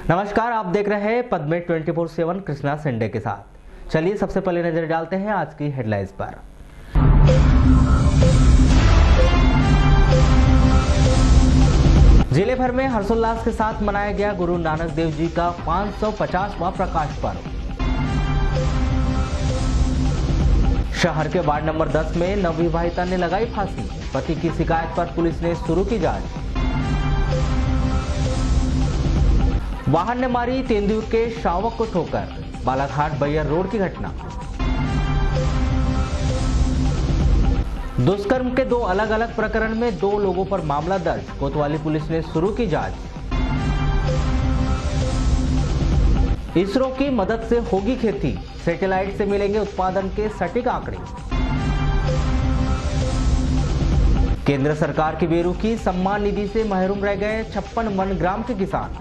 नमस्कार, आप देख रहे हैं पद्मेट 24/7 कृष्णा संडे के साथ। चलिए सबसे पहले नजर डालते हैं आज की हेडलाइंस पर। जिले भर में हर्षोल्लास के साथ मनाया गया गुरु नानक देव जी का 550वां प्रकाश पर्व। शहर के वार्ड नंबर 10 में नवविवाहिता ने लगाई फांसी। पति की शिकायत पर पुलिस ने शुरू की जांच। वाहन ने मारी तेंदुए के शावक को ठोकर। बालाघाट बैयर रोड की घटना। दुष्कर्म के 2 अलग अलग प्रकरण में 2 लोगों पर मामला दर्ज। कोतवाली पुलिस ने शुरू की जांच। इसरो की मदद से होगी खेती। सैटेलाइट से मिलेंगे उत्पादन के सटीक आंकड़े। केंद्र सरकार की बेरुखी, सम्मान निधि से महरूम रह गए 56 मनग्राम के किसान।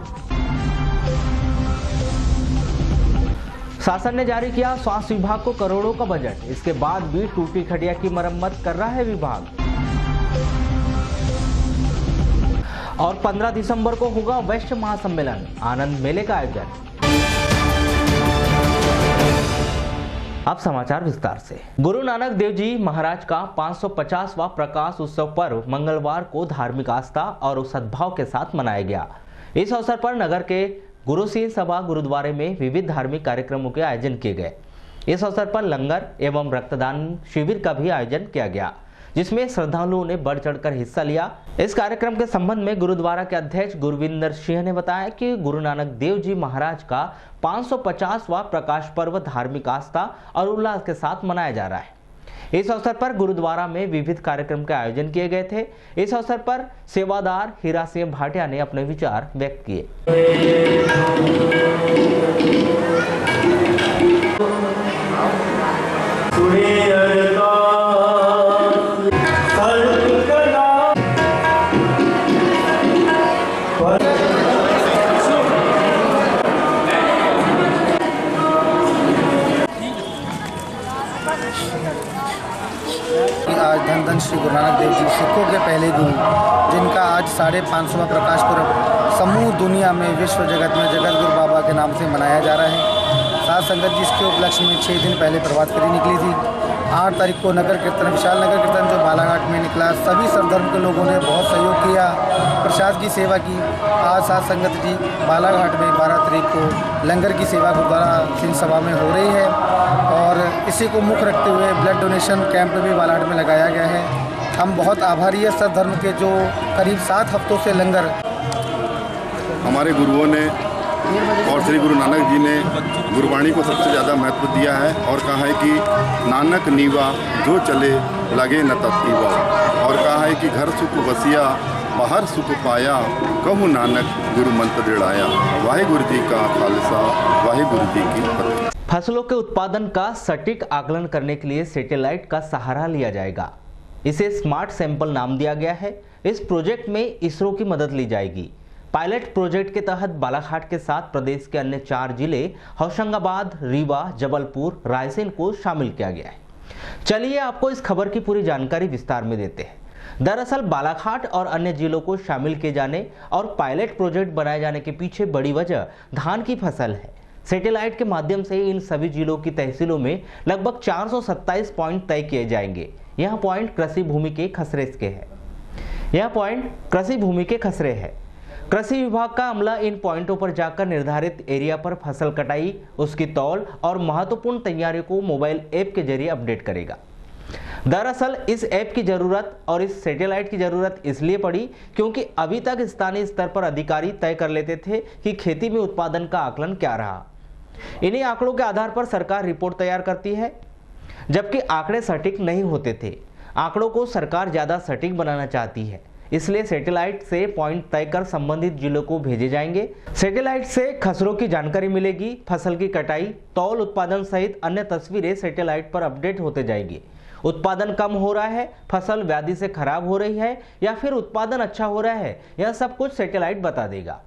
शासन ने जारी किया स्वास्थ्य विभाग को करोड़ों का बजट। इसके बाद भी टूटी खटिया की मरम्मत कर रहा है विभाग। और 15 दिसंबर को होगा वैश्य महासम्मेलन, आनंद मेले का आयोजन। अब समाचार विस्तार से। गुरु नानक देव जी महाराज का 550वां प्रकाश उत्सव पर्व मंगलवार को धार्मिक आस्था और सद्भाव के साथ मनाया गया। इस अवसर पर नगर के गुरु सिंह सभा गुरुद्वारे में विविध धार्मिक कार्यक्रमों के आयोजन किए गए। इस अवसर पर लंगर एवं रक्तदान शिविर का भी आयोजन किया गया, जिसमें श्रद्धालुओं ने बढ़ चढ़कर हिस्सा लिया। इस कार्यक्रम के संबंध में गुरुद्वारा के अध्यक्ष गुरविंदर सिंह ने बताया कि गुरु नानक देव जी महाराज का 550वां प्रकाश पर्व धार्मिक आस्था और उल्लास के साथ मनाया जा रहा है। इस अवसर पर गुरुद्वारा में विविध कार्यक्रम के आयोजन किए गए थे। इस अवसर पर सेवादार हीरा सिंह भाटिया ने अपने विचार व्यक्त किए। आज धन धन श्री गुरु नानक देव जी सिखों के पहले गुरु, जिनका आज 550वां प्रकाश पर्व समूह दुनिया में विश्व जगत में जगत गुरु बाबा के नाम से मनाया जा रहा है। साथ संगत जी इसके उपलक्ष्य में 6 दिन पहले प्रभात फेरी निकली थी। 8 तारीख को नगर कीर्तन, विशाल नगर कीर्तन जो बालाघाट में निकला, सभी सर्वधर्म के लोगों ने बहुत सहयोग किया, प्रसाद की सेवा की। आज साथ संगत जी बालाघाट में 12 तारीख को लंगर की सेवा गुरुद्वारा सिंह सभा में हो रही है और इसी को मुख्य रखते हुए ब्लड डोनेशन कैंप भी बालाघाट में लगाया गया है। हम बहुत आभारी है सर्वधर्म के, जो करीब 7 हफ्तों से लंगर हमारे गुरुओं ने और श्री गुरु नानक जी ने गुरबाणी को सबसे ज़्यादा महत्व दिया है और कहा है कि नानक नीवा जो चले लगे न तत्कीवा, और कहा है कि घर सुख बसिया बाहर सुख पाया, कहूँ नानक गुरु मंत्र दृढ़ाया। वाहिगुरु जी का खालसा, वाहिगुरु जी की फतेह। फसलों के उत्पादन का सटीक आकलन करने के लिए सैटेलाइट का सहारा लिया जाएगा। इसे स्मार्ट सैंपल नाम दिया गया है। इस प्रोजेक्ट में इसरो की मदद ली जाएगी। पायलट प्रोजेक्ट के तहत बालाघाट के साथ प्रदेश के अन्य 4 जिले होशंगाबाद, रीवा, जबलपुर, रायसेन को शामिल किया गया है। चलिए आपको इस खबर की पूरी जानकारी विस्तार में देते हैं। दरअसल बालाघाट और अन्य जिलों को शामिल किए जाने और पायलट प्रोजेक्ट बनाए जाने के पीछे बड़ी वजह धान की फसल है। सैटेलाइट के माध्यम से इन सभी जिलों की तहसीलों में लगभग 427 पॉइंट तय किए जाएंगे। यह पॉइंट कृषि भूमि के खसरे है। कृषि विभाग का अमला इन पॉइंटों पर जाकर निर्धारित एरिया पर फसल कटाई, उसकी तौल और महत्वपूर्ण तैयारियों को मोबाइल ऐप के जरिए अपडेट करेगा। दरअसल इस ऐप की जरूरत और इस सैटेलाइट की जरूरत इसलिए पड़ी क्योंकि अभी तक स्थानीय स्तर पर अधिकारी तय कर लेते थे कि खेती में उत्पादन का आकलन क्या रहा। इन्हीं आंकड़ों के आधार पर सरकार रिपोर्ट तैयार करती है, जबकि आंकड़े सटीक नहीं होते थे। आंकड़ों को सरकार ज्यादा सटीक बनाना चाहती है, इसलिए सैटेलाइट से पॉइंट तय कर संबंधित जिलों को भेजे जाएंगे। सैटेलाइट से खसरों की जानकारी मिलेगी। फसल की कटाई, तौल, उत्पादन सहित अन्य तस्वीरें सैटेलाइट पर अपडेट होते जाएंगी। उत्पादन कम हो रहा है, फसल व्याधि से खराब हो रही है या फिर उत्पादन अच्छा हो रहा है, यह सब कुछ सैटेलाइट बता देगा।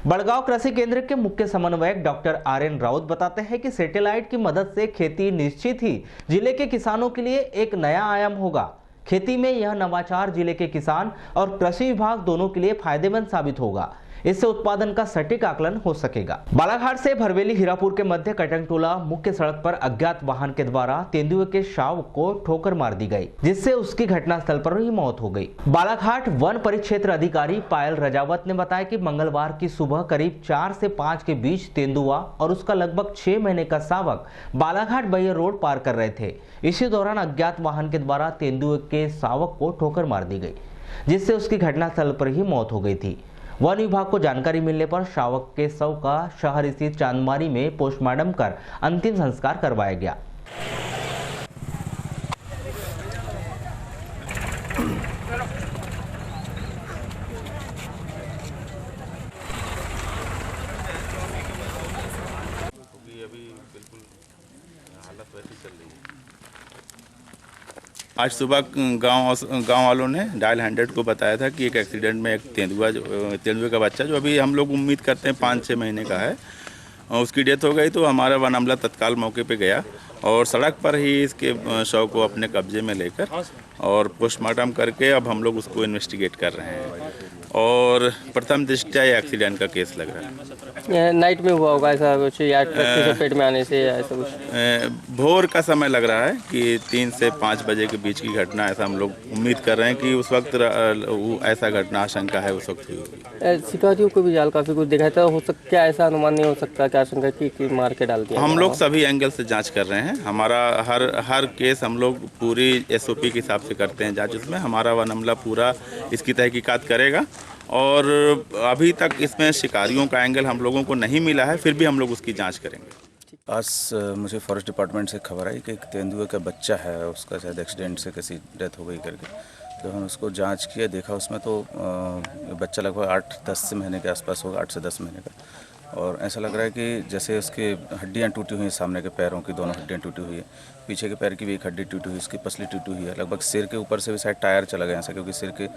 बड़गांव कृषि केंद्र के मुख्य समन्वयक डॉक्टर RN राउत बताते हैं कि सैटेलाइट की मदद से खेती निश्चित ही जिले के किसानों के लिए एक नया आयाम होगा। खेती में यह नवाचार जिले के किसान और कृषि विभाग दोनों के लिए फायदेमंद साबित होगा। इससे उत्पादन का सटीक आकलन हो सकेगा। बालाघाट से भरवेली हीरापुर के मध्य कटंगटोला मुख्य सड़क पर अज्ञात वाहन के द्वारा तेंदुए के शव को ठोकर मार दी गई, जिससे उसकी घटनास्थल पर ही मौत हो गई। बालाघाट वन परिक्षेत्र अधिकारी पायल रजावत ने बताया कि मंगलवार की सुबह करीब 4 से 5 के बीच तेंदुआ और उसका लगभग 6 महीने का शावक बालाघाट बैयर रोड पार कर रहे थे। इसी दौरान अज्ञात वाहन के द्वारा तेंदुए के शावक को ठोकर मार दी गई, जिससे उसकी घटनास्थल पर ही मौत हो गई थी। वन विभाग को जानकारी मिलने पर शावक के शव का शहर स्थित चांदमारी में पोस्टमार्टम कर अंतिम संस्कार करवाया गया। आज सुबह गांव वालों ने डायल 100 को बताया था कि एक एक्सीडेंट में एक तेंदुए का बच्चा, जो अभी हम लोग उम्मीद करते हैं 5-6 महीने का है, उसकी डेथ हो गई। तो हमारा वन अमला तत्काल मौके पे गया और सड़क पर ही इसके शव को अपने कब्जे में लेकर और पोस्टमार्टम करके अब हम लोग उसको इन्वेस्टिगेट कर रहे हैं। और प्रथम दृष्टया ये एक्सीडेंट का केस लग रहा है। नाइट में हुआ होगा ऐसा कुछ, या ट्रक के पेट में आने से, या ऐसा कुछ? भोर का समय लग रहा है कि 3 से 5 बजे के बीच की घटना, ऐसा हम लोग उम्मीद कर रहे हैं कि उस वक्त ऐसा घटना आशंका है उस वक्त हुई होगी। शिकारियों को भी जाल काफी कुछ दिखाया था, हो सकता क्या ऐसा अनुमान नहीं हो सकता क्या आशंका की मार के डाल दिया? हम लोग सभी एंगल से जांच कर रहे हैं। हमारा हर केस हम लोग पूरी SOP के हिसाब से करते हैं जांच। उसमें हमारा वन अमला पूरा इसकी तहकीकात करेगा और अभी तक इसमें शिकारियों का एंगल हम लोगों को नहीं मिला है, फिर भी हम लोग उसकी जांच करेंगे। आज मुझे फॉरेस्ट डिपार्टमेंट से खबर आई कि एक तेंदुए का बच्चा है, उसका शायद एक्सीडेंट से किसी डेथ हो गई करके। जब हम उसको जांच किया, देखा उसमें तो बच्चा लगभग 8-10 महीने के आसपास होगा, 8 से 10 महीने का। और ऐसा लग रहा है कि जैसे उसकी हड्डियाँ टूटी हुई हैं, सामने के पैरों की दोनों हड्डियाँ टूटी हुई है, पीछे के पैर की भी एक हड्डी टूटी हुई, इसकी पसली टूटी हुई है, लगभग सिर के ऊपर से भी शायद टायर चला गया ऐसा, क्योंकि सिर के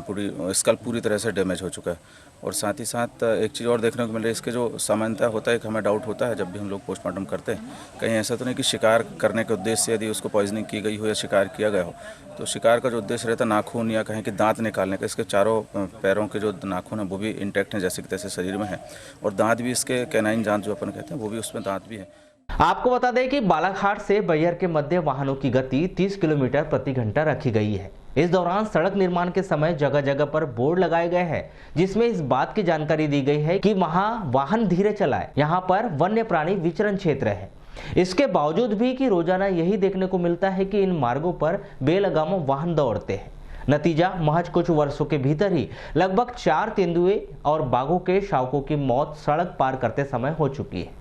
पूरी स्कल पूरी तरह से डैमेज हो चुका है। और साथ ही साथ एक चीज़ और देखने को मिल रही है, इसके जो सामान्यतः होता है, हमें डाउट होता है जब भी हम लोग पोस्टमार्टम करते हैं, कहीं ऐसा तो नहीं कि शिकार करने के उद्देश्य से यदि उसको पॉइजनिंग की गई हो या शिकार किया गया हो, तो शिकार का जो उद्देश्य रहता है नाखून या कहीं कि दांत निकालने का, इसके चारों पैरों के जो नाखून हैं वो भी इंटैक्ट हैं जैसे कि तैसे शरीर में है, और दांत भी इसके कैनाइन दांत जो अपन कहते हैं वो भी उसमें दांत भी है। आपको बता दें कि बालाघाट से बैयर के मध्य वाहनों की गति 30 किलोमीटर प्रति घंटा रखी गई है। इस दौरान सड़क निर्माण के समय जगह जगह पर बोर्ड लगाए गए हैं, जिसमें इस बात की जानकारी दी गई है कि वहां वाहन धीरे चलाएं। यहां पर वन्य प्राणी विचरण क्षेत्र है। इसके बावजूद भी कि रोजाना यही देखने को मिलता है कि इन मार्गों पर बेलगाम वाहन दौड़ते हैं। नतीजा, महज कुछ वर्षों के भीतर ही लगभग 4 तेंदुए और बाघों के शावकों की मौत सड़क पार करते समय हो चुकी है।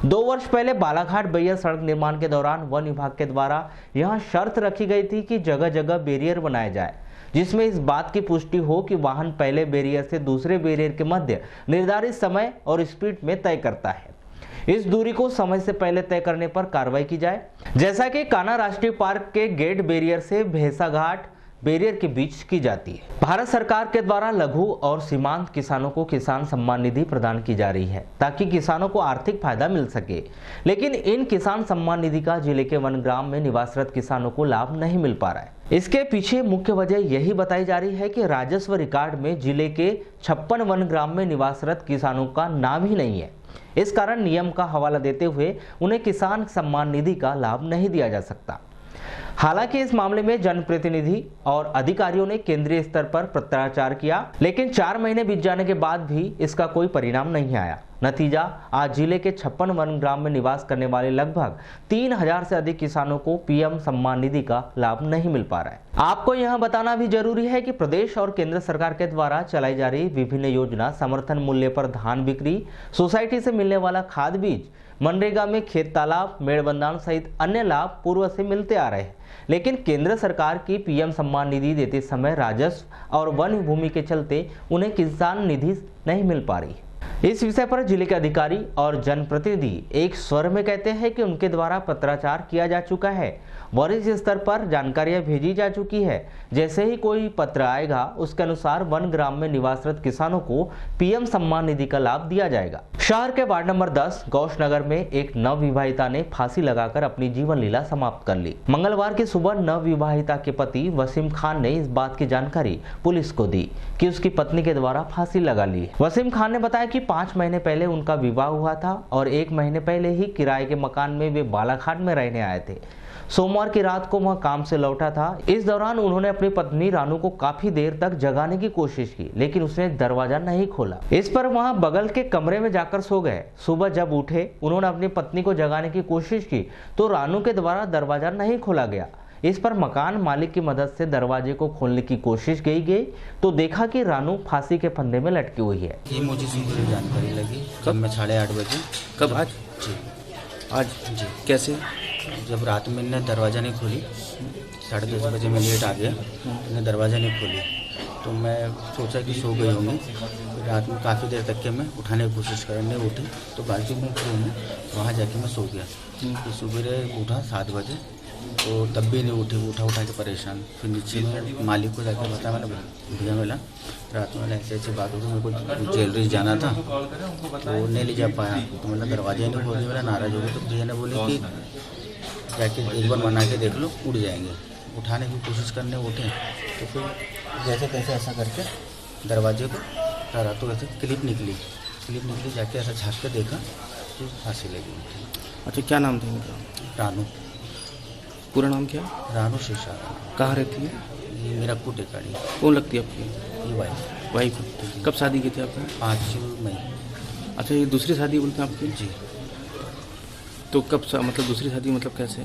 2 वर्ष पहले बालाघाट बैयर सड़क निर्माण के दौरान वन विभाग के द्वारा यह शर्त रखी गई थी कि जगह जगह बैरियर बनाया जाए, जिसमें इस बात की पुष्टि हो कि वाहन पहले बैरियर से दूसरे बैरियर के मध्य निर्धारित समय और स्पीड में तय करता है। इस दूरी को समय से पहले तय करने पर कार्रवाई की जाए, जैसा कि कान्हा राष्ट्रीय पार्क के गेट बैरियर से भैंसा घाट बैरियर के बीच की जाती है। भारत सरकार के द्वारा लघु और सीमांत किसानों को किसान सम्मान निधि प्रदान की जा रही है, ताकि किसानों को आर्थिक फायदा मिल सके। लेकिन इन किसान सम्मान निधि का जिले के वनग्राम में निवासरत किसानों को लाभ नहीं मिल पा रहा है। इसके पीछे मुख्य वजह यही बताई जा रही है कि राजस्व रिकॉर्ड में जिले के 56 वनग्राम में निवासरत किसानों का नाम ही नहीं है। इस कारण नियम का हवाला देते हुए उन्हें किसान सम्मान निधि का लाभ नहीं दिया जा सकता। हालांकि इस मामले में जनप्रतिनिधि और अधिकारियों ने केंद्रीय स्तर पर पत्राचार किया, लेकिन 4 महीने बीत जाने के बाद भी इसका कोई परिणाम नहीं आया। नतीजा, आज जिले के 56 वनग्राम में निवास करने वाले लगभग 3000 से अधिक किसानों को PM सम्मान निधि का लाभ नहीं मिल पा रहा है। आपको यह बताना भी जरूरी है कि प्रदेश और केंद्र सरकार के द्वारा चलाई जा रही विभिन्न योजना, समर्थन मूल्य पर धान बिक्री, सोसाइटी से मिलने वाला खाद बीज, मनरेगा में खेत तालाब, मेड़बंधान सहित अन्य लाभ पूर्व से मिलते आ रहे हैं। लेकिन केंद्र सरकार की PM सम्मान निधि देते समय राजस्व और वन भूमि के चलते उन्हें किसान निधि नहीं मिल पा रही है। इस विषय पर जिले के अधिकारी और जनप्रतिनिधि एक स्वर में कहते हैं कि उनके द्वारा पत्राचार किया जा चुका है, वरिष्ठ स्तर पर जानकारियां भेजी जा चुकी है। जैसे ही कोई पत्र आएगा उसके अनुसार वन ग्राम में निवासरत किसानों को पीएम सम्मान निधि का लाभ दिया जाएगा। शहर के वार्ड नंबर 10 गौश नगर में एक नवविवाहिता ने फांसी लगाकर अपनी जीवन लीला समाप्त कर ली। मंगलवार की सुबह नवविवाहिता के पति वसीम खान ने इस बात की जानकारी पुलिस को दी कि उसकी पत्नी के द्वारा फांसी लगा ली। वसीम खान ने बताया कि 5 महीने पहले उनका विवाह हुआ था और 1 महीने पहले ही किराए के मकान में वे बालाघाट में रहने आए थे। सोमवार की रात को वह काम से लौटा था। इस दौरान उन्होंने अपनी पत्नी रानू को काफी देर तक जगाने की कोशिश की, लेकिन उसने दरवाजा नहीं खोला। इस पर वह बगल के कमरे में जाकर सो गए। सुबह जब उठे उन्होंने अपनी पत्नी को जगाने की कोशिश की तो रानू के द्वारा दरवाजा नहीं खोला गया। इस पर मकान मालिक की मदद से दरवाजे को खोलने की कोशिश की गई तो देखा कि रानू फांसी के फंदे में लटकी हुई है। ये मुझे सुबह जानकारी लगी कब मैं 8:30 बजे। कब? आज जी आज जी। कैसे? जब रात में ने दरवाज़ा नहीं खोली, 10:30 बजे मैं लेट आ गया, मैंने दरवाज़ा नहीं खोली तो मैं सोचा कि सो गई होंगी। रात में काफ़ी देर तक के मैं उठाने की कोशिश करने उठी तो बाजू में रूम है वहाँ जाके मैं सो गया। तो सुबह उठा 7 बजे तो तब भी नहीं उठी, उठा के परेशान। फिर नीचे में मालिक को जाकर बताया, मैंने भैया मिला रात में ऐसे बात हो गई, मेरे को ज्वेलरी जाना था तो नहीं ले जा पाया। तो मतलब दरवाजा नहीं खोली, मेरा नाराज़ हो गया। तो भैया ने बोले कि जाके एक बार मना के देख लो, उड़ जाएंगे। उठाने की कोशिश करने उठे तो फिर जैसे तैसे ऐसा करके दरवाजे को करा तो ऐसे क्लिप निकली, जाके ऐसा झाँक के देखा तो फांसी लगी। अच्छा, क्या नाम था इनका? रानू। पूरा नाम क्या? रानू शीशा। कहाँ रहती है? ये मेरा कुटेकाड़ी। कौन लगती है आपकी? ये वाइफ। वाइफ। कब शादी की थी आपने? 5 मई। अच्छा, ये दूसरी शादी बोलते हैं आपकी? जी। तो कब मतलब दूसरी शादी मतलब कैसे?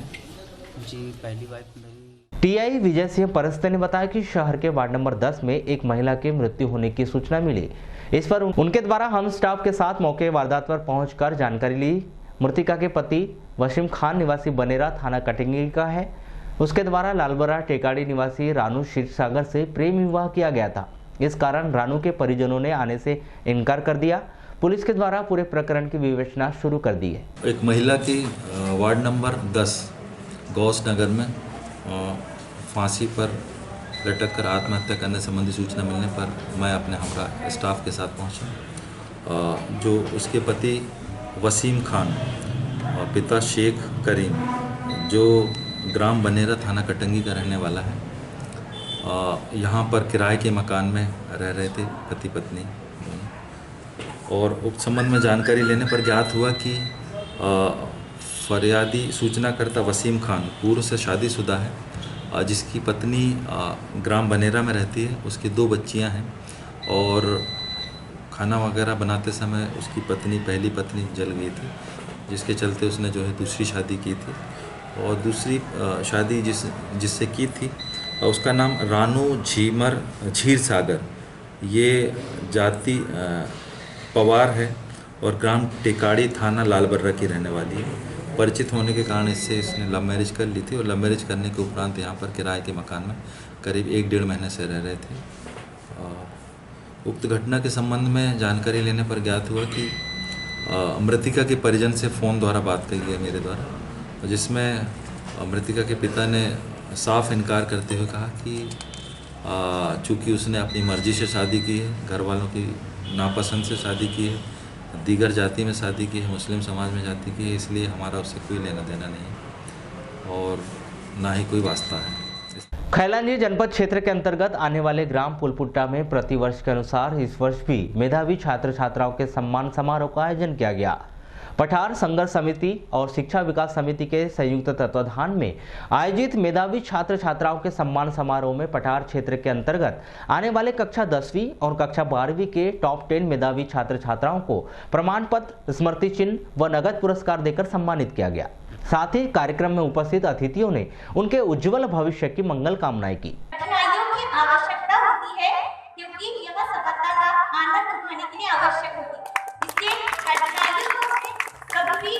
जी, पहली वाइफ मेरी। टीआई विजय सिंह परस्ते ने बताया कि शहर के वार्ड नंबर 10 में एक महिला की मृत्यु होने की सूचना मिली। इस पर उनके द्वारा हम स्टाफ के साथ मौके वारदात पर पहुंचकर जानकारी ली। मृतिका के पति वसीम खान निवासी बनेरा थाना कटिंगी का है। उसके द्वारा लालबरा टेकाड़ी निवासी रानू क्षीरसागर से प्रेम विवाह किया गया था। इस कारण रानू के परिजनों ने आने से इनकार कर दिया। पुलिस के द्वारा पूरे प्रकरण की विवेचना शुरू कर दी है। एक महिला की वार्ड नंबर 10 गौस नगर में फांसी पर लटक कर आत्महत्या करने संबंधी सूचना मिलने पर मैं अपने हमरा स्टाफ के साथ पहुंचा। जो उसके पति वसीम खान और पिता शेख करीम, जो ग्राम बनेरा थाना कटंगी का रहने वाला है, यहाँ पर किराए के मकान में रह रहे थे पति पत्नी। और उक्त संबंध में जानकारी लेने पर ज्ञात हुआ कि फरियादी सूचनाकर्ता वसीम खान पूर्व से शादीशुदा है, जिसकी पत्नी ग्राम बनेरा में रहती है। उसकी 2 बच्चियां हैं और खाना वगैरह बनाते समय उसकी पहली पत्नी जल गई थी, जिसके चलते उसने जो है दूसरी शादी की थी। और दूसरी शादी जिससे की थी उसका नाम रानू क्षीरसागर, ये जाति पवार है और ग्राम टेकाड़ी थाना लालबर्रा की रहने वाली है। परिचित होने के कारण इसने लव मैरिज कर ली थी और लव मैरिज करने के उपरांत यहाँ पर किराए के मकान में करीब 1-1.5 महीने से रह रहे थे। उक्त घटना के संबंध में जानकारी लेने पर ज्ञात हुआ कि मृतिका के परिजन से फ़ोन द्वारा बात कही गई मेरे द्वारा, जिसमें मृतिका के पिता ने साफ इनकार करते हुए कहा कि चूँकि उसने अपनी मर्ज़ी से शादी की है, घर वालों की नापसंद से शादी की है, दीगर जाति में शादी की है, मुस्लिम समाज में जाति की है, इसलिए हमारा उससे कोई लेना देना नहीं और ना ही कोई वास्ता है। खैलानी जनपद क्षेत्र के अंतर्गत आने वाले ग्राम पुलपुट्टा में प्रतिवर्ष के अनुसार इस वर्ष भी मेधावी छात्र छात्राओं के सम्मान समारोह का आयोजन किया गया। पठार संघर्ष समिति और शिक्षा विकास समिति के संयुक्त तत्वाधान में आयोजित मेधावी छात्र छात्राओं के सम्मान समारोह में पठार क्षेत्र के अंतर्गत आने वाले कक्षा 10वीं और कक्षा 12वीं के टॉप 10 मेधावी छात्र छात्राओं को प्रमाण पत्र, स्मृति चिन्ह व नगद पुरस्कार देकर सम्मानित किया गया। साथ ही कार्यक्रम में उपस्थित अतिथियों ने उनके उज्जवल भविष्य की मंगल कामनाएं की। कठिनाइयों की आवश्यकता होती है क्योंकि यह सफलता का आनंद उठाने के लिए आवश्यक होती है। इसलिए कठिनाइयों को कभी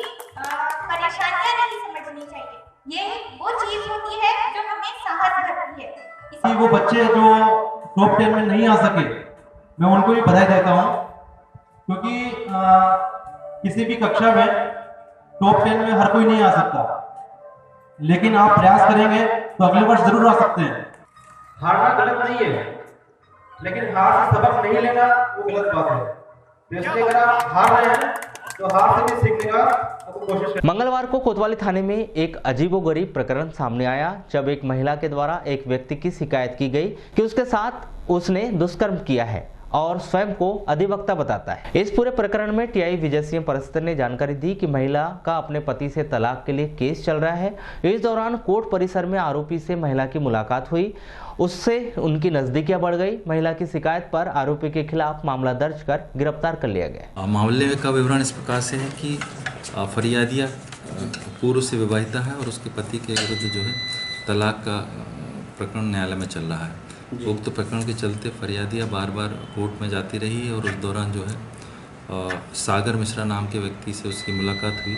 परेशानियां नहीं समझनी चाहिए। ये वो चीज होती है जो हमें साहस भरती है। वो बच्चे जो टॉप 10 में नहीं आ सके, मैं उनको भी बधाई देता हूँ क्योंकि किसी भी कक्षा में टॉप 10 में हर कोई नहीं आ सकता, लेकिन आप प्रयास करेंगे तो अगले वर्ष जरूर आ सकते हैं। हारना गलत नहीं है, लेकिन हार से सबक नहीं लेना वो गलत बात है। तो इसलिए अगर आप हार रहे हैं तो हार से भी सीखने का कोशिश करें। मंगलवार को कोतवाली थाने में एक अजीबोगरीब प्रकरण सामने आया, जब एक महिला के द्वारा एक व्यक्ति की शिकायत की गई कि उसके साथ उसने दुष्कर्म किया है और स्वयं को अधिवक्ता बताता है। इस पूरे प्रकरण में टीआई विजय सिंह परिस्थिति ने जानकारी दी कि महिला का अपने पति से तलाक के लिए केस चल रहा है। इस दौरान कोर्ट परिसर में आरोपी से महिला की मुलाकात हुई, उससे उनकी नजदीकियां बढ़ गई। महिला की शिकायत पर आरोपी के खिलाफ मामला दर्ज कर गिरफ्तार कर लिया गया। मामले का विवरण इस प्रकार से है कि फरियादिया पूर्व से विवाहिता है और उसके पति के विरुद्ध जो है तलाक का प्रकरण न्यायालय में चल रहा है। उक्त प्रकरण के चलते फरियादिया बार बार कोर्ट में जाती रही है और उस दौरान जो है सागर मिश्रा नाम के व्यक्ति से उसकी मुलाकात हुई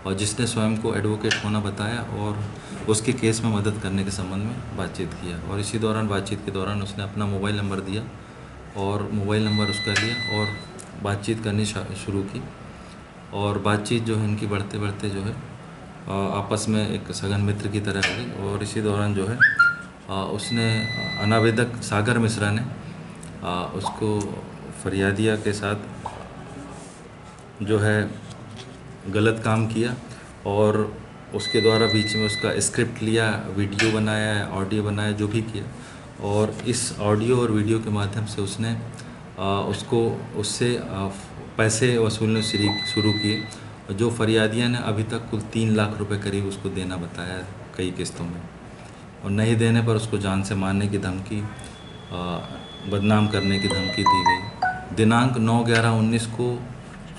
और जिसने स्वयं को एडवोकेट होना बताया और उसके केस में मदद करने के संबंध में बातचीत किया। और इसी दौरान बातचीत के दौरान उसने अपना मोबाइल नंबर दिया और मोबाइल नंबर उसका लिया और बातचीत करनी शुरू की। और बातचीत जो है इनकी बढ़ते बढ़ते जो है आपस में एक सघन मित्र की तरह हो गई। और इसी दौरान जो है उसने अनावेदक सागर मिश्रा ने उसको फरियादिया के साथ जो है गलत काम किया और उसके द्वारा बीच में उसका स्क्रिप्ट लिया, वीडियो बनाया, ऑडियो बनाया, जो भी किया। और इस ऑडियो और वीडियो के माध्यम से उसने उससे पैसे वसूलने शुरू किए, जो फरियादिया ने अभी तक कुल 3 लाख रुपए करीब उसको देना बताया कई किस्तों में। और नहीं देने पर उसको जान से मारने की धमकी, बदनाम करने की धमकी दी गई। दिनांक 9/11/19 को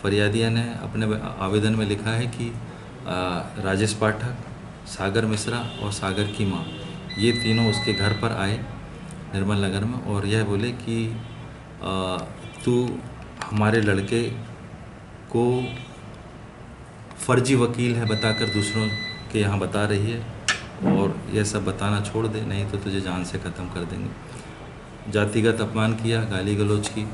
फरियादिया ने अपने आवेदन में लिखा है कि राजेश पाठक, सागर मिश्रा और सागर की माँ, ये तीनों उसके घर पर आए निर्मल नगर में और यह बोले कि तू हमारे लड़के को फर्जी वकील है बताकर दूसरों के यहाँ बता रही है और यह सब बताना छोड़ दे, नहीं तो तुझे जान से ख़त्म कर देंगे। जातिगत अपमान किया, गाली गलौज की।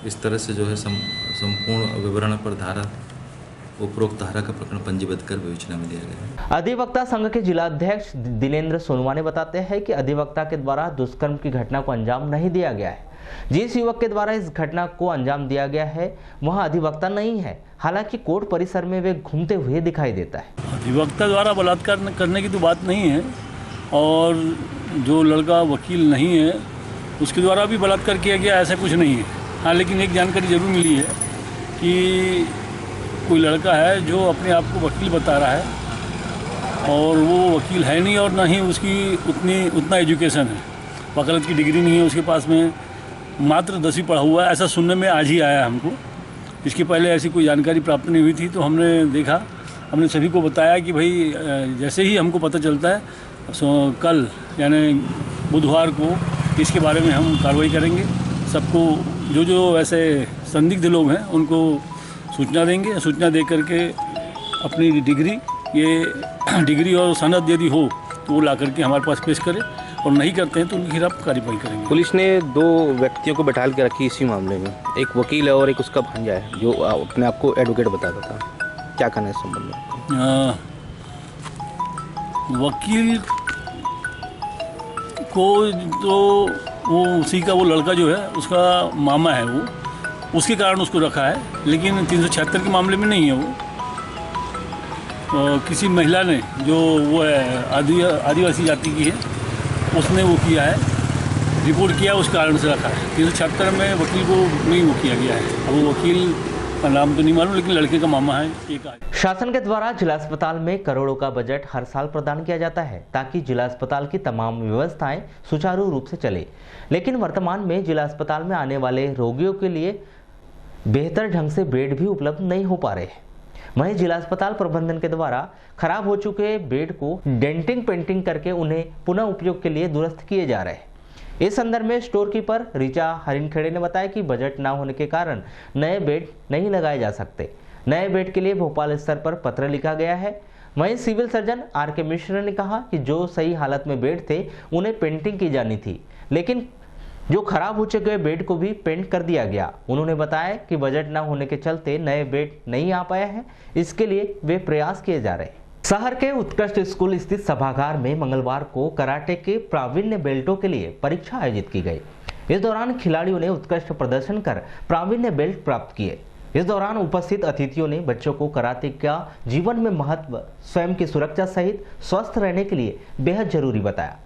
इस तरह से जो है संपूर्ण विवरण पर धारा उपरोक्त धारा का प्रकरण पंजीबद्ध कर विवेचना में लिया गया। अधिवक्ता संघ के जिला अध्यक्ष दिनेंद्र सोनवा ने बताते हैं कि अधिवक्ता के द्वारा दुष्कर्म की घटना को अंजाम नहीं दिया गया है। जिस युवक के द्वारा इस घटना को अंजाम दिया गया है वह अधिवक्ता नहीं है, हालांकि कोर्ट परिसर में वे घूमते हुए दिखाई देता है। अधिवक्ता द्वारा बलात्कार करने की तो बात नहीं है और जो लड़का वकील नहीं है उसके द्वारा भी बलात्कार किया गया ऐसा कुछ नहीं है। हाँ, लेकिन एक जानकारी जरूर मिली है कि कोई लड़का है जो अपने आप को वकील बता रहा है और वो वकील है नहीं और ना ही उसकी उतना एजुकेशन है, वकालत की डिग्री नहीं है उसके पास में, मात्र 10वीं पढ़ा हुआ है। ऐसा सुनने में आज ही आया हमको। इसके पहले ऐसी कोई जानकारी प्राप्त नहीं हुई थी, तो हमने देखा, हमने सभी को बताया कि भाई जैसे ही हमको पता चलता है कल यानी बुधवार को इसके बारे में हम कार्रवाई करेंगे। सबको जो ऐसे संदिग्ध लोग हैं उनको सूचना देंगे। सूचना दे करके अपनी डिग्री और सनद यदि हो तो वो ला करके हमारे पास पेश करें और नहीं करते हैं तो उनके खिलाफ कार्रवाई करेंगे। पुलिस ने 2 व्यक्तियों को बैठा के रखी इसी मामले में, एक वकील है और एक उसका भांजा है जो अपने आप को एडवोकेट बताता था। क्या कहना है इस संबंध में? वकील को तो वो उसी का वो लड़का जो है उसका मामा है, वो उसके कारण उसको रखा है, लेकिन 376 के मामले में नहीं है वो। किसी महिला ने जो वो है आदिवासी जाति की है उसने वो किया है, रिपोर्ट किया, उस कारण से रखा है। 376 में वकील को नहीं वो किया गया है। अब वो वकील का नाम तो नहीं मालूम, लेकिन लड़के का मामा है एक। शासन के द्वारा जिला अस्पताल में करोड़ों का बजट हर साल प्रदान किया जाता है ताकि जिला अस्पताल की तमाम व्यवस्थाएं सुचारू रूप से चले, लेकिन वर्तमान में जिला अस्पताल में आने वाले रोगियों के लिए बेहतर ढंग से बेड भी उपलब्ध नहीं हो पा रहे हैं। वहीं जिला अस्पताल प्रबंधन के द्वारा खराब हो चुके बेड को डेंटिंग पेंटिंग करके उन्हें पुनः उपयोग के लिए दुरुस्त किए जा रहे हैं। इस संदर्भ में स्टोर कीपर ऋचा हरिनखेड़े ने बताया कि बजट न होने के कारण नए बेड नहीं लगाए जा सकते। नए बेड के लिए भोपाल स्तर पर पत्र लिखा गया है। वहीं सिविल सर्जन RK मिश्र ने कहा कि जो सही हालत में बेड थे उन्हें पेंटिंग की जानी थी, लेकिन जो खराब हो चुके बेड को भी पेंट कर दिया गया। उन्होंने बताया कि बजट न होने के चलते नए बेड नहीं आ पाया है, इसके लिए वे प्रयास किए जा रहे हैं। शहर के उत्कृष्ट स्कूल स्थित सभागार में मंगलवार को कराटे के प्रावीण्य बेल्टों के लिए परीक्षा आयोजित की गई। इस दौरान खिलाड़ियों ने उत्कृष्ट प्रदर्शन कर प्रावीण्य बेल्ट प्राप्त किए। इस दौरान उपस्थित अतिथियों ने बच्चों को कराटे का जीवन में महत्व, स्वयं की सुरक्षा सहित स्वस्थ रहने के लिए बेहद जरूरी बताया।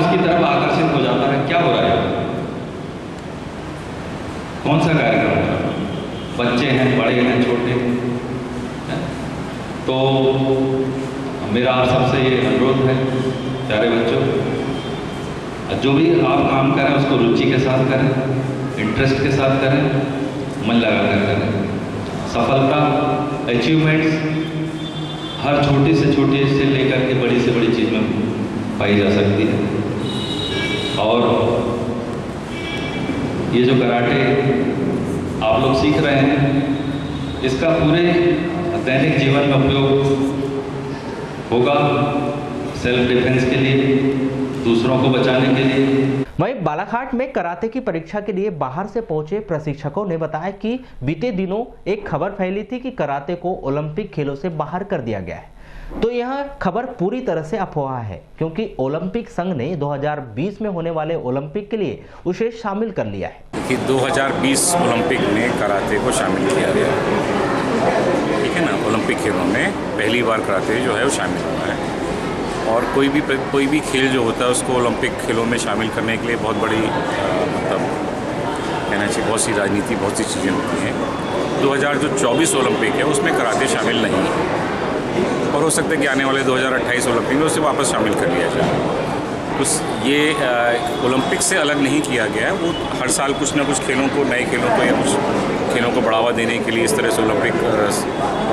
की तरफ आकर्षित हो जाता है। क्या हो रहा है? कौन सा कार्यक्रम है? बच्चे हैं, बड़े हैं, छोटे हैं। तो मेरा आप सबसे ये अनुरोध है, प्यारे बच्चों, जो भी आप काम करें उसको रुचि के साथ करें, इंटरेस्ट के साथ करें, मन लगा कर करें। सफलता, अचीवमेंट्स हर छोटी से छोटी से लेकर के बड़ी से बड़ी चीज़ में पाई जा सकती है। और ये जो कराटे आप लोग सीख रहे हैं, इसका पूरे दैनिक जीवन में उपयोग होगा, सेल्फ डिफेंस के लिए, दूसरों को बचाने के लिए। वहीं बालाघाट में कराटे की परीक्षा के लिए बाहर से पहुंचे प्रशिक्षकों ने बताया कि बीते दिनों एक खबर फैली थी कि कराटे को ओलंपिक खेलों से बाहर कर दिया गया है। तो यह खबर पूरी तरह से अफवाह है, क्योंकि ओलंपिक संघ ने 2020 में होने वाले ओलंपिक के लिए उसे शामिल कर लिया है। कि 2020 ओलंपिक में कराटे को शामिल किया गया, ठीक है ना। ओलंपिक खेलों में पहली बार कराटे जो है वो शामिल हुआ है। और कोई भी खेल जो होता है उसको ओलंपिक खेलों में शामिल करने के लिए बहुत बड़ी मतलब कहना चाहिए, बहुत सी राजनीति, बहुत सी चीज़ें होती हैं। 2024 ओलंपिक है उसमें कराटे शामिल नहीं है, और हो सकता है कि आने वाले 2028 ओलंपिक में उसे वापस शामिल कर लिया जाए। तो ये ओलंपिक से अलग नहीं किया गया है। वो हर साल कुछ ना कुछ खेलों को, नए खेलों को या कुछ खेलों को बढ़ावा देने के लिए इस तरह से ओलंपिक,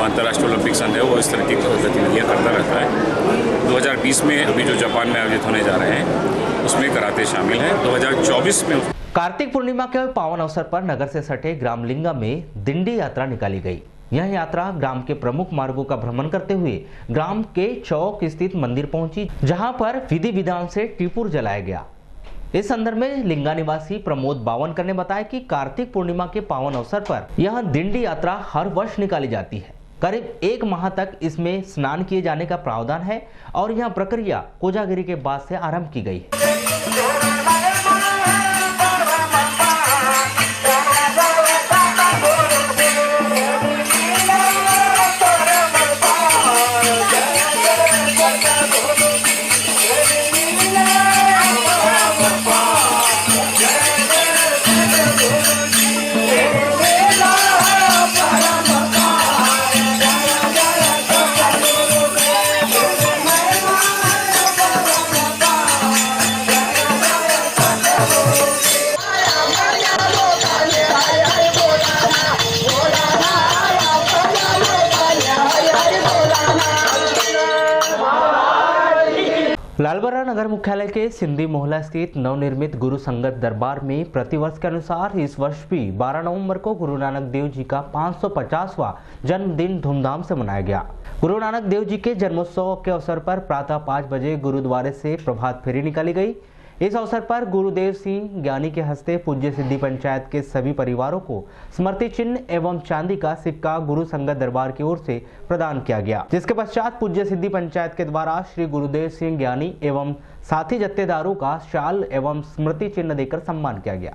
अंतर्राष्ट्रीय ओलंपिक संघ है वो इस तरह की गतिविधियाँ करता रहता है। 2020 में अभी जो जापान में आयोजित होने जा रहे हैं उसमें कराटे शामिल है। 2024 में कार्तिक पूर्णिमा के पावन अवसर पर नगर से सटे ग्रामलिंगा में दिंडी यात्रा निकाली गई। यह यात्रा ग्राम के प्रमुख मार्गों का भ्रमण करते हुए ग्राम के चौक स्थित मंदिर पहुंची, जहां पर विधि विधान से टीपुर जलाया गया। इस संदर्भ में लिंगा निवासी प्रमोद बावनकर ने बताया कि कार्तिक पूर्णिमा के पावन अवसर पर यह दिंडी यात्रा हर वर्ष निकाली जाती है। करीब 1 माह तक इसमें स्नान किए जाने का प्रावधान है और यह प्रक्रिया कोजागिरी के बाद से आरंभ की गई है। लालबर्रा नगर मुख्यालय के सिंधी मोहल्ला स्थित नवनिर्मित गुरु संगत दरबार में प्रतिवर्ष के अनुसार इस वर्ष भी 12 नवंबर को गुरु नानक देव जी का 550वां जन्मदिन धूमधाम से मनाया गया। गुरु नानक देव जी के जन्मोत्सव के अवसर पर प्रातः 5 बजे गुरुद्वारे से प्रभात फेरी निकाली गई। इस अवसर पर गुरुदेव सिंह ज्ञानी के हस्ते पूज्य सिद्धि पंचायत के सभी परिवारों को स्मृति चिन्ह एवं चांदी का सिक्का गुरु संगत दरबार की ओर से प्रदान किया गया, जिसके पश्चात पूज्य सिद्धि पंचायत के द्वारा श्री गुरुदेव सिंह ज्ञानी एवं साथी जत्थेदारों का शाल एवं स्मृति चिन्ह देकर सम्मान किया गया।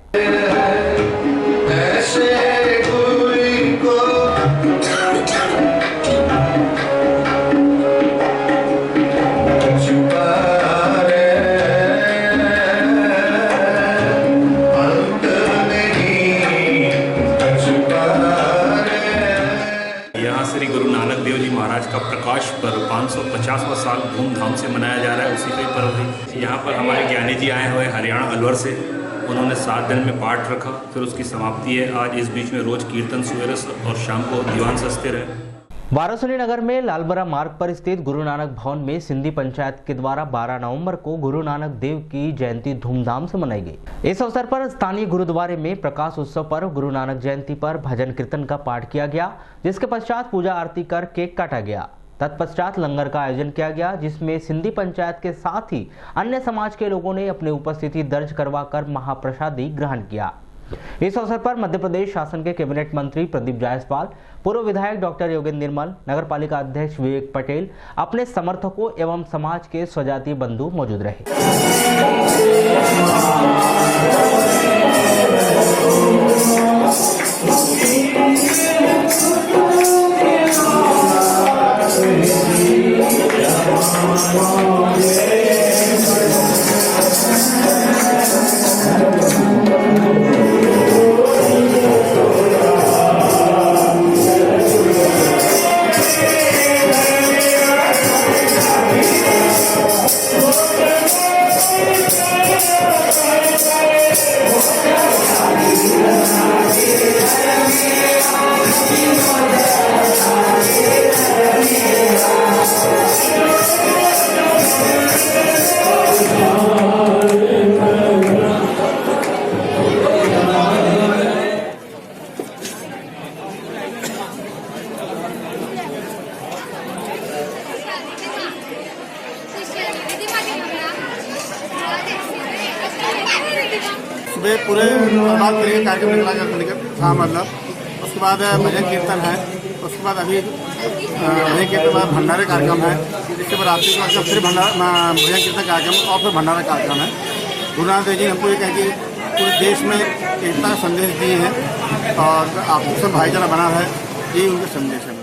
का प्रकाश पर्व 550वां साल धूमधाम से मनाया जा रहा है। उसी का ही पर्व है। यहाँ पर हमारे ज्ञानी जी आए हुए हरियाणा अलवर से, उन्होंने 7 दिन में पाठ रखा, फिर उसकी समाप्ति है आज। इस बीच में रोज कीर्तन सवेरे और शाम को दीवान सजते रहे। वाराणसी नगर में लालबरा मार्ग पर स्थित गुरु नानक भवन में सिंधी पंचायत के द्वारा 12 नवंबर को गुरु नानक देव की जयंती धूमधाम से मनाई गई। इस अवसर पर स्थानीय गुरुद्वारे में प्रकाश उत्सव पर गुरु नानक जयंती पर भजन कीर्तन का पाठ किया गया, जिसके पश्चात पूजा आरती कर केक काटा गया। तत्पश्चात लंगर का आयोजन किया गया, जिसमें सिंधी पंचायत के साथ ही अन्य समाज के लोगों ने अपनी उपस्थिति दर्ज करवाकर महाप्रसादी ग्रहण किया। इस अवसर पर मध्य प्रदेश शासन के कैबिनेट मंत्री प्रदीप जायसवाल, पूर्व विधायक डॉक्टर योगेंद्र निर्मल, नगर पालिका अध्यक्ष विवेक पटेल, अपने समर्थकों एवं समाज के स्वजातीय बंधु मौजूद रहे। सुबह पूरे बात करेंगे कार्यक्रम निकल हाँ मतलब उसके बाद भजन कीर्तन है, उसके बाद अभी भजन कीर्तन के बाद भंडारे कार्यक्रम है, इसके बाद रात्रि को फिर भजन कीर्तन कार्यक्रम और फिर भंडारा कार्यक्रम है। गुरु नानक देव जी हमको ये कह के पूरे देश में एकता का संदेश दिए हैं और आपस में भाईचारा बना है, यही उनके संदेश है।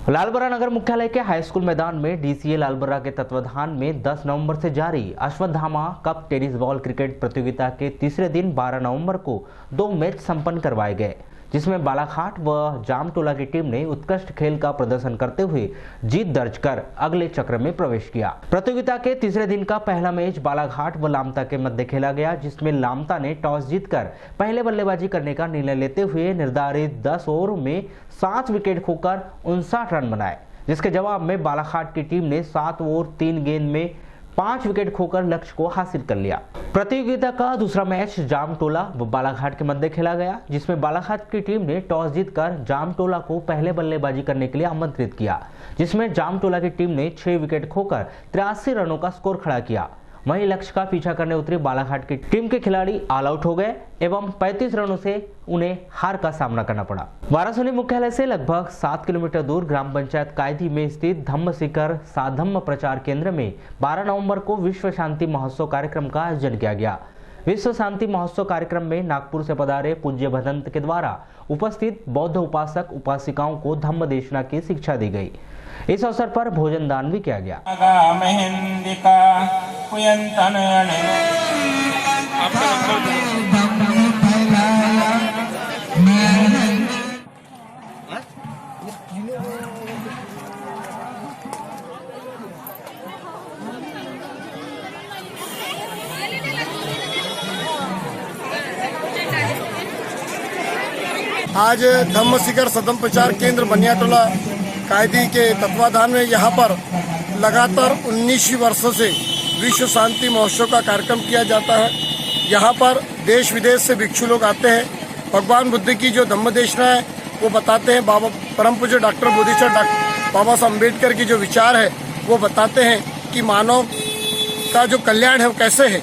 लालबरा नगर मुख्यालय के हाई स्कूल मैदान में डीसीए लालबरा के तत्वाधान में 10 नवंबर से जारी Ashwatthama cup tennis ball cricket प्रतियोगिता के तीसरे दिन 12 नवंबर को 2 मैच संपन्न करवाए गए, जिसमें बालाघाट व जामटोला की टीम ने उत्कृष्ट खेल का प्रदर्शन करते हुए जीत दर्ज कर अगले चक्र में प्रवेश किया। प्रतियोगिता के तीसरे दिन का पहला मैच बालाघाट व लामता के मध्य खेला गया, जिसमें लामता ने टॉस जीतकर पहले बल्लेबाजी करने का निर्णय लेते हुए निर्धारित 10 ओवर में 7 विकेट खोकर 59 रन बनाए, जिसके जवाब में बालाघाट की टीम ने 7 ओवर 3 गेंद में 5 विकेट खोकर लक्ष्य को हासिल कर लिया। प्रतियोगिता का दूसरा मैच जामटोला व बालाघाट के मध्य खेला गया, जिसमें बालाघाट की टीम ने टॉस जीतकर जामटोला को पहले बल्लेबाजी करने के लिए आमंत्रित किया, जिसमें जामटोला की टीम ने 6 विकेट खोकर 83 रनों का स्कोर खड़ा किया। वहीं लक्ष्य का पीछा करने उतरी बालाघाट की टीम के खिलाड़ी ऑल आउट हो गए एवं 35 रनों से उन्हें हार का सामना करना पड़ा। वाराणसी मुख्यालय से लगभग 7 किलोमीटर दूर ग्राम पंचायत कायदी में स्थित धम्म शिखर साधम्म प्रचार केंद्र में 12 नवंबर को विश्व शांति महोत्सव कार्यक्रम का आयोजन किया गया। विश्व शांति महोत्सव कार्यक्रम में नागपुर से पधारे पूज्य भदंत के द्वारा उपस्थित बौद्ध उपासक उपासिकाओं को धम्म देशना की शिक्षा दी गई। इस अवसर पर भोजन दान भी किया गया। आज धम्म शिखर सदम प्रचार केंद्र बनियाटोला कायदी के तत्वाधान में यहाँ पर लगातार 19 वर्षों से विश्व शांति महोत्सव का कार्यक्रम किया जाता है। यहाँ पर देश विदेश से भिक्षु लोग आते हैं, भगवान बुद्ध की जो धम्म देशना है वो बताते हैं। बाबा परम पूज्य डॉक्टर बोधिसत्व बाबा साहब अम्बेडकर की जो विचार है वो बताते हैं कि मानव का जो कल्याण है वो कैसे है,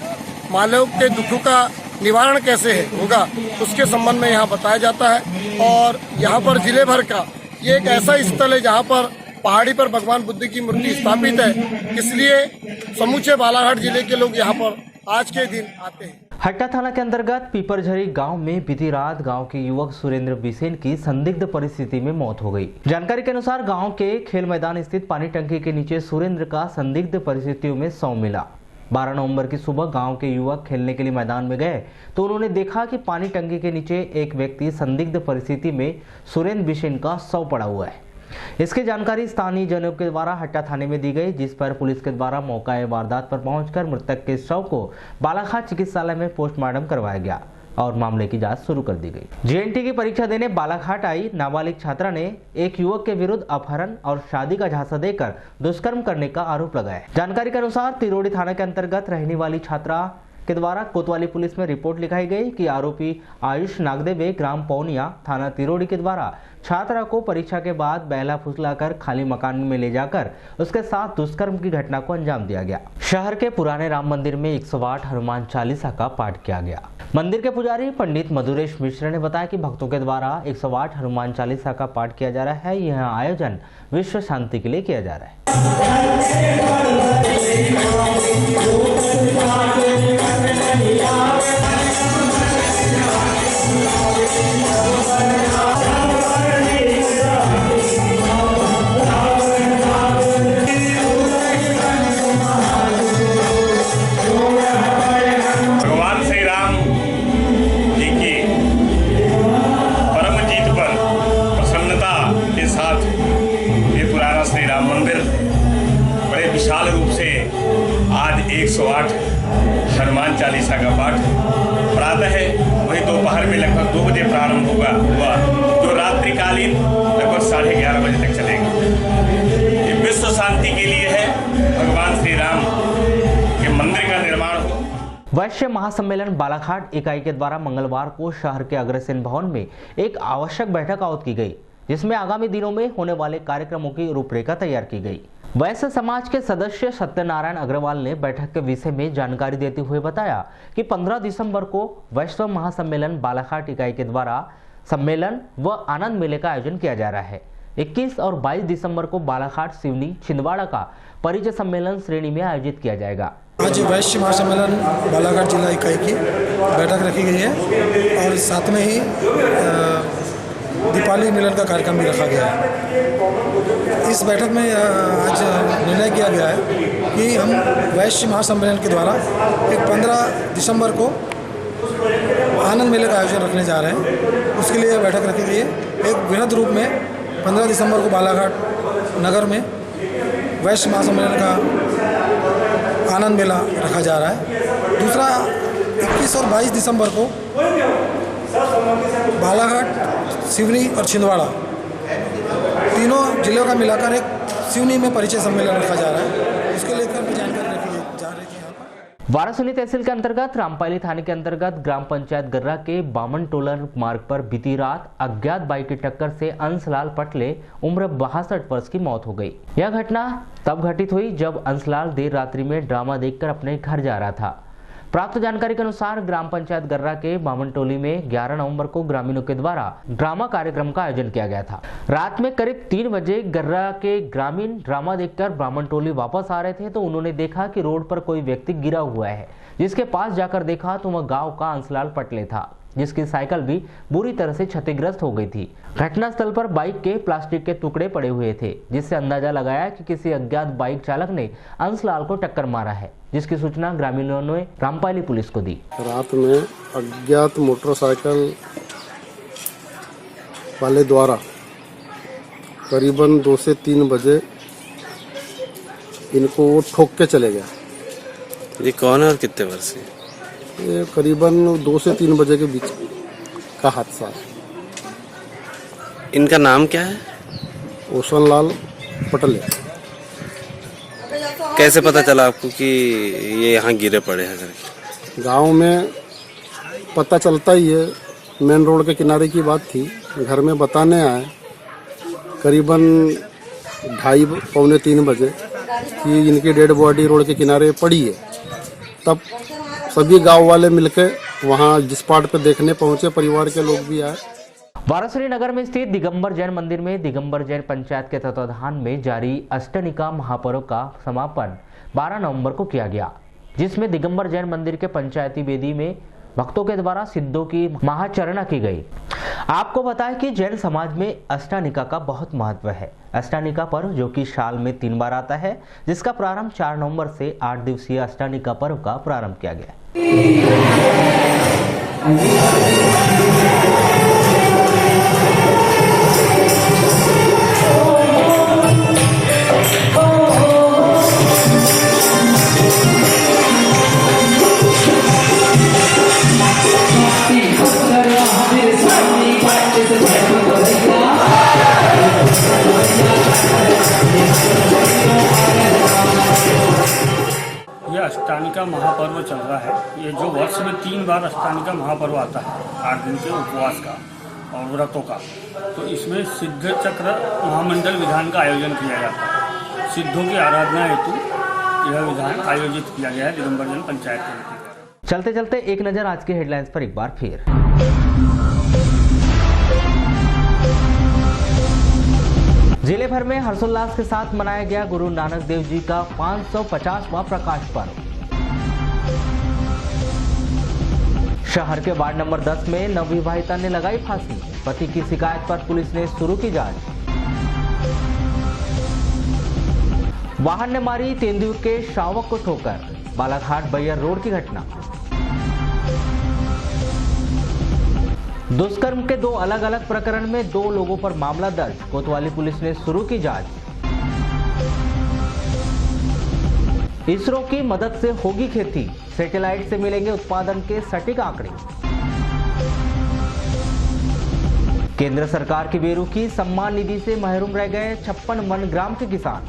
मानव के दुखों का निवारण कैसे है होगा, उसके संबंध में यहाँ बताया जाता है। और यहाँ पर जिले भर का ये एक ऐसा स्थल है जहाँ पर पहाड़ी पर भगवान बुद्ध की मूर्ति स्थापित है, इसलिए समूचे बालाघाट जिले के लोग यहाँ पर आज के दिन आते हैं। हट्टा थाना के अंतर्गत पीपरझरी गांव में बीती रात गांव के युवक सुरेंद्र बिसेन की संदिग्ध परिस्थिति में मौत हो गई। जानकारी के अनुसार गांव के खेल मैदान स्थित पानी टंकी के नीचे सुरेंद्र का संदिग्ध परिस्थितियों में शव मिला। 12 नवंबर की सुबह गांव के युवक खेलने के लिए मैदान में गए तो उन्होंने देखा कि पानी टंकी के नीचे एक व्यक्ति संदिग्ध परिस्थिति में सुरेंद्र बिसेन का शव पड़ा हुआ है। इसकी जानकारी स्थानीय जनों के द्वारा हट्टा थाने में दी गई, जिस पर पुलिस के द्वारा मौका वारदात पर पहुंचकर मृतक के शव को बालाघाट चिकित्सालय में पोस्टमार्टम करवाया गया। और मामले की जांच शुरू कर दी गई। जेएनटी की परीक्षा देने बालाघाट आई नाबालिग छात्रा ने एक युवक के विरुद्ध अपहरण और शादी का झांसा देकर दुष्कर्म करने का आरोप लगाया। जानकारी के अनुसार तिरोड़ी थाना के अंतर्गत रहने वाली छात्रा के द्वारा कोतवाली पुलिस में रिपोर्ट लिखाई गई कि आरोपी आयुष नागदेवे ग्राम पौनिया थाना तिरोड़ी के द्वारा छात्रा को परीक्षा के बाद बहला फुसलाकर खाली मकान में ले जाकर उसके साथ दुष्कर्म की घटना को अंजाम दिया गया। शहर के पुराने राम मंदिर में 108 हनुमान चालीसा का पाठ किया गया। मंदिर के पुजारी पंडित मधुरेश मिश्र ने बताया कि भक्तों के द्वारा 108 हनुमान चालीसा का पाठ किया जा रहा है। यह आयोजन विश्व शांति के लिए किया जा रहा है। भगवान श्री राम जी की परम जीत पर प्रसन्नता के साथ ये पुराना श्री राम मंदिर बड़े विशाल रूप से आज 108 हनुमान चालीसा का पाठ प्रातः है, वही दोपहर में लगभग 2 बजे प्रारंभ हुआ जो रात्रिकालीन लगभग 11:30 बजे तक चलेगा। ये विश्व शांति के लिए है, भगवान श्री राम के मंदिर का निर्माण हो। वैश्य महासम्मेलन बालाघाट इकाई के द्वारा मंगलवार को शहर के अग्रसेन भवन में एक आवश्यक बैठक आयोजित की गई, जिसमें आगामी दिनों में होने वाले कार्यक्रमों की रूपरेखा तैयार की गई। वैश्य समाज के सदस्य सत्यनारायण अग्रवाल ने बैठक के विषय में जानकारी देते हुए बताया कि 15 दिसंबर को वैश्य महासम्मेलन बालाघाट इकाई के द्वारा सम्मेलन व आनंद मेले का आयोजन किया जा रहा है। 21 और 22 दिसंबर को बालाघाट सिवनी छिंदवाड़ा का परिचय सम्मेलन श्रेणी में आयोजित किया जाएगा। आज वैश्य महासम्मेलन बालाघाट जिला इकाई की बैठक रखी गई है और साथ में ही दीपावली मिलन का कार्यक्रम भी रखा गया है। इस बैठक में आज निर्णय किया गया है कि हम वैश्य महासम्मेलन के द्वारा एक 15 दिसंबर को आनंद मेले का आयोजन रखने जा रहे हैं। उसके लिए बैठक रखी गई है। एक वृहद रूप में 15 दिसंबर को बालाघाट नगर में वैश्य महासम्मेलन का आनंद मेला रखा जा रहा है। दूसरा 21 और 22 दिसंबर को बालाघाट, सिवनी और छिंदवाड़ा तीनों जिलों का मिलाकर एक सिवनी में परिचय सम्मेलन रखा जा रहा है। उसके लेकर भी जानकारी रखी जा रही है। वारासोनी तहसील के अंतर्गत रामपाली थाने के अंतर्गत ग्राम पंचायत गर्रा के बामन टोला मार्ग पर बीती रात अज्ञात बाइक की टक्कर से अंशलाल पटले उम्र 62 वर्ष की मौत हो गई। यह घटना तब घटित हुई जब अंशलाल देर रात्रि में ड्रामा देखकर अपने घर जा रहा था। प्राप्त जानकारी के अनुसार ग्राम पंचायत गर्रा के बामन टोली में 11 नवंबर को ग्रामीणों के द्वारा ड्रामा कार्यक्रम का आयोजन किया गया था। रात में करीब 3 बजे गर्रा के ग्रामीण ड्रामा देखकर बामन टोली वापस आ रहे थे तो उन्होंने देखा कि रोड पर कोई व्यक्ति गिरा हुआ है। जिसके पास जाकर देखा तो वह गांव का अंशलाल पटले था, जिसकी साइकिल भी बुरी तरह से क्षतिग्रस्त हो गई थी। घटनास्थल पर बाइक के प्लास्टिक के टुकड़े पड़े हुए थे, जिससे अंदाजा लगाया कि किसी अज्ञात बाइक चालक ने अंशलाल को टक्कर मारा है, जिसकी सूचना ग्रामीणों ने रामपाली पुलिस को दी। रात में अज्ञात मोटरसाइकिल वाले द्वारा करीबन 2 से 3 बजे इनको वो ठोक के चले गया। ये कौन है और कितने वर्ष के? ये करीबन 2 से 3 बजे के बीच का हादसा है। इनका नाम क्या है? ओशनलाल पटले। कैसे पता चला आपको कि ये यहाँ गिरे पड़े हैं करके? गांव में पता चलता ही है, मेन रोड के किनारे की बात थी। घर में बताने आए करीबन 2:30 पौने 3 बजे कि इनकी डेड बॉडी रोड के किनारे पड़ी है। तब सभी गांव वाले मिलकर वहां जिस पार्ट पे देखने पहुंचे, परिवार के लोग भी आए। वारासोनी नगर में स्थित दिगंबर जैन मंदिर में दिगंबर जैन पंचायत के तत्वाधान में जारी अष्टनिका महापर्व का समापन 12 नवंबर को किया गया, जिसमें दिगंबर जैन मंदिर के पंचायती वेदी में भक्तों के द्वारा सिद्धों की महाचरणा की गई। आपको बताएं कि जैन समाज में अष्टनिका का बहुत महत्व है। अष्टनिका पर्व जो कि साल में 3 बार आता है, जिसका प्रारंभ 4 नवंबर से 8 दिवसीय अष्टनिका पर्व का प्रारंभ किया गया। यह अष्टानिका महापर्व चल रहा है। ये जो वर्ष में 3 बार अष्टानिका महापर्व आता है, 8 दिन के उपवास का और व्रतों का। तो इसमें सिद्ध चक्र महामंडल विधान का आयोजन किया जाता है। सिद्धों की आराधना हेतु यह विधान आयोजित किया गया है दिगंबरजन पंचायत समिति द्वारा। चलते चलते एक नजर आज के हेडलाइंस पर एक बार फिर। जिले भर में हर्षोल्लास के साथ मनाया गया गुरु नानक देव जी का 550वां प्रकाश पर्व। शहर के वार्ड नंबर 10 में नवविवाहिता ने लगाई फांसी। पति की शिकायत पर पुलिस ने शुरू की जांच। वाहन ने मारी तेंदुए के शावक को ठोकर। बालाघाट बैयर रोड की घटना। दुष्कर्म के 2 अलग अलग प्रकरण में 2 लोगों पर मामला दर्ज। कोतवाली पुलिस ने शुरू की जांच। इसरो की मदद से होगी खेती। सैटेलाइट से मिलेंगे उत्पादन के सटीक आंकड़े। केंद्र सरकार की बेरुखी, सम्मान निधि से महरूम रह गए 56 मनग्राम के किसान।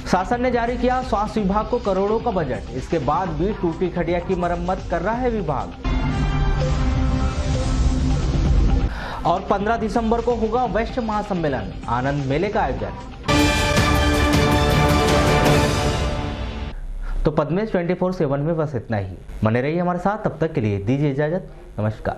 शासन ने जारी किया स्वास्थ्य विभाग को करोड़ों का बजट। इसके बाद भी टूटी खटिया की मरम्मत कर रहा है विभाग। और 15 दिसंबर को होगा वैश्य महासम्मेलन, आनंद मेले का आयोजन। तो पद्मेश 24/7 में बस इतना ही। बने रहिए हमारे साथ, तब तक के लिए दीजिए इजाजत। नमस्कार।